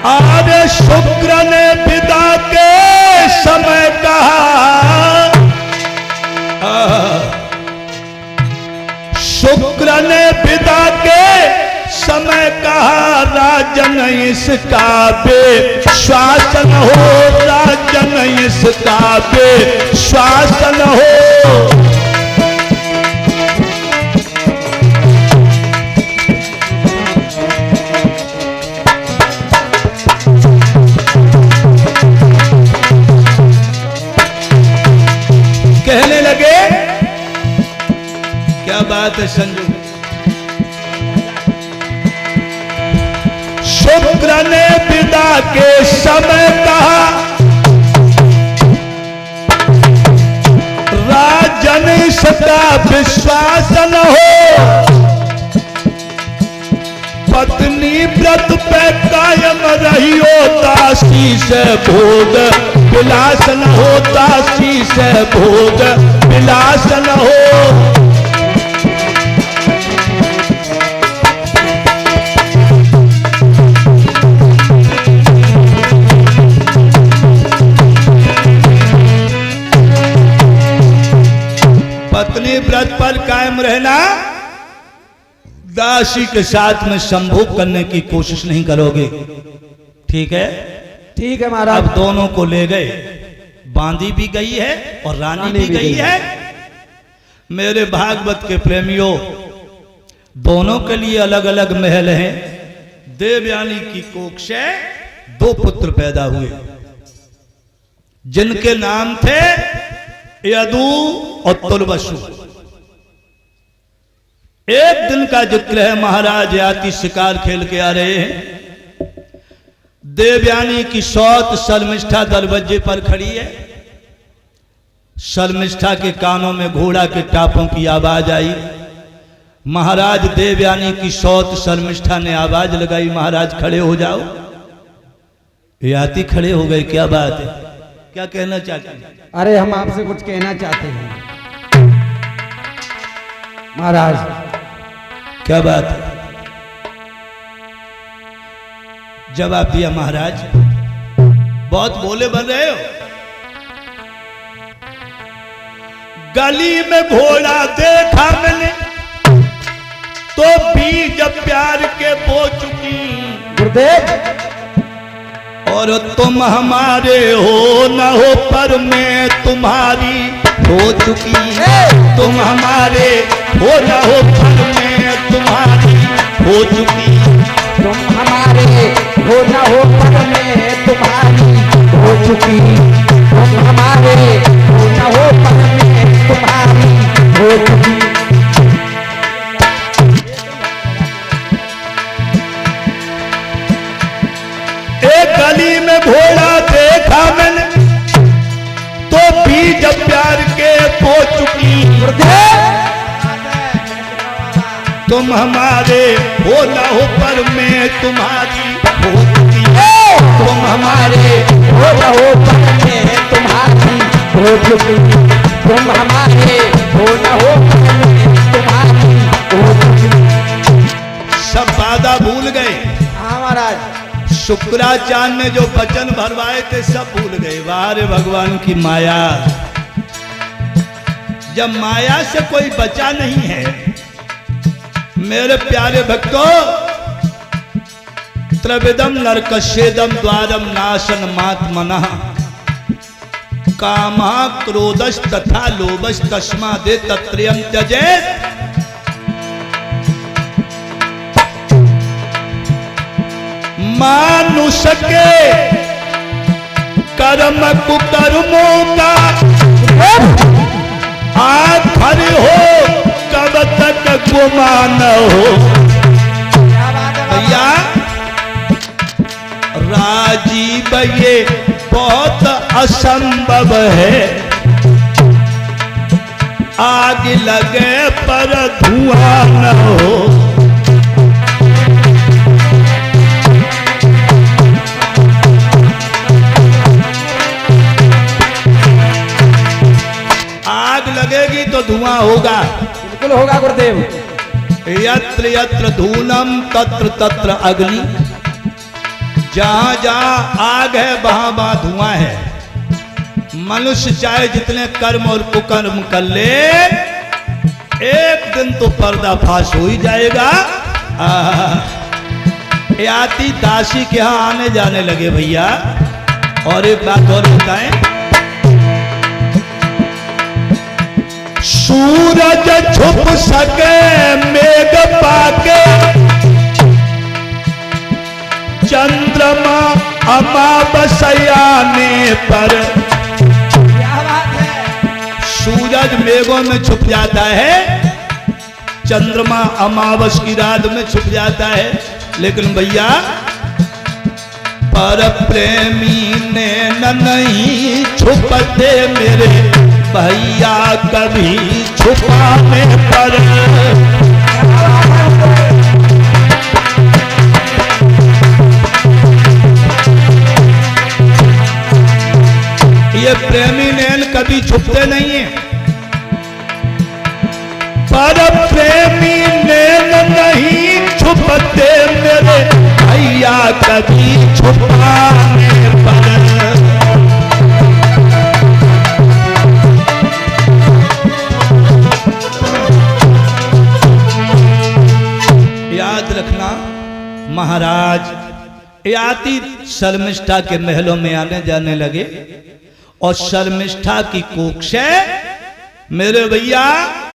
आरे शुक्र ने विदा के समय कहा, शुक्र ने विदा के समय कहा, राजन इसका बेश्वासन हो, राजन इसका बेश्वासन हो। कहने लगे, क्या बात है संजू, शुक्र ने विदा के समय कहा, राजन इसका विश्वासन हो, पत्नी व्रत पे कायम रहियो, दासी से भोग विलास न हो, दासी से भोग विलास न हो। पत्नी व्रत पर कायम रहना, दासी के साथ में संभोग करने की कोशिश नहीं करोगे, ठीक है? ठीक है महाराज। अब दोनों को ले गए, बांधी भी गई है और रानी भी गई है। मेरे भागवत के प्रेमियों, दोनों के लिए अलग अलग महल हैं। देवयानी की कोख से 2 पुत्र पैदा हुए, जिनके नाम थे यदु और तुलवसु। एक दिन का जिक्र है, महाराज याति शिकार खेल के आ रहे हैं, देवयानी की सौत शर्मिष्ठा दरवाजे पर खड़ी है। शर्मिष्ठा के कानों में घोड़ा के टापों की आवाज आई। महाराज देवयानी की सौत शर्मिष्ठा ने आवाज लगाई, महाराज खड़े हो जाओ। याति खड़े हो गए, क्या बात है, क्या कहना चाहते हैं? अरे हम आपसे कुछ कहना चाहते हैं महाराज। क्या बात है? जवाब दिया महाराज। बहुत बोले बन रहे हो। गली में घोड़ा देखा मैंने, तो बीज प्यार के बो चुकी, गुरुदेव और तुम हमारे हो न हो पर मैं तुम्हारी हो चुकी। तुम हमारे हो न हो पर मैं तुम्हारी हो चुकी। तुम हमारे हो न हो पर मैं तुम्हारी हो चुकी। तुम हमारे हो न हो पर मैं तुम्हारी हो चुकी। एक गली में घोड़ा देखा मैंने, तो बीज प्यार के बो चुकी। तुम हमारे हो न हो पर मैं तुम्हारी हो चुकी। तुम हमारे हो न हो पर मैं तुम्हारी हो चुकी। तुम हमारे हो न हो पर मैं तुम्हारी हो चुकी। सब वादा भूल गए। हाँ महाराज। शुक्राचार्य ने जो वचन भरवाए थे सब भूल गए। वाह रे भगवान की माया। जब माया से कोई बचा नहीं है, मेरे प्यारे भक्तों, त्रिविधम नरकस्येदम द्वारम नाशन मात्मनः कामः क्रोधश्च तथा लोभश्च तस्मादे तत्त्रयम् त्यजेत्। मानुष के कर्म कुकर्मों का आखिर हो, कब तक गुमान हो। भैया राजीव, ये बहुत असंभव है। आग लगे पर धुआं न हो। आग लगेगी तो धुआं होगा। बिल्कुल होगा गुरुदेव। यत्र यत्र धूनम तत्र तत्र अग्नि। जहां जहां आग है वहां वहां धुआं है। मनुष्य चाहे जितने कर्म और कुकर्म कर ले, एक दिन तो पर्दाफाश हो ही जाएगा। याती दासी के यहां आने जाने लगे भैया। और एक बात और बताएं, सूरज छुप सके मेघ पाके, चंद्रमा अमावस्याने पर। क्या बात है। सूरज मेघों में छुप जाता है, चंद्रमा अमावस की रात में छुप जाता है, लेकिन भैया पर प्रेमी ने नहीं छुपते मेरे भैया कभी छुपाने पर। ये प्रेमी नैन कभी छुपते नहीं है। पर प्रेमी नैन नहीं छुपते मेरे भैया कभी छुपाने पर। याद रखना महाराज याति शर्मिष्ठा के महलों में आने जाने लगे और शर्मिष्ठा की कोख से मेरे भैया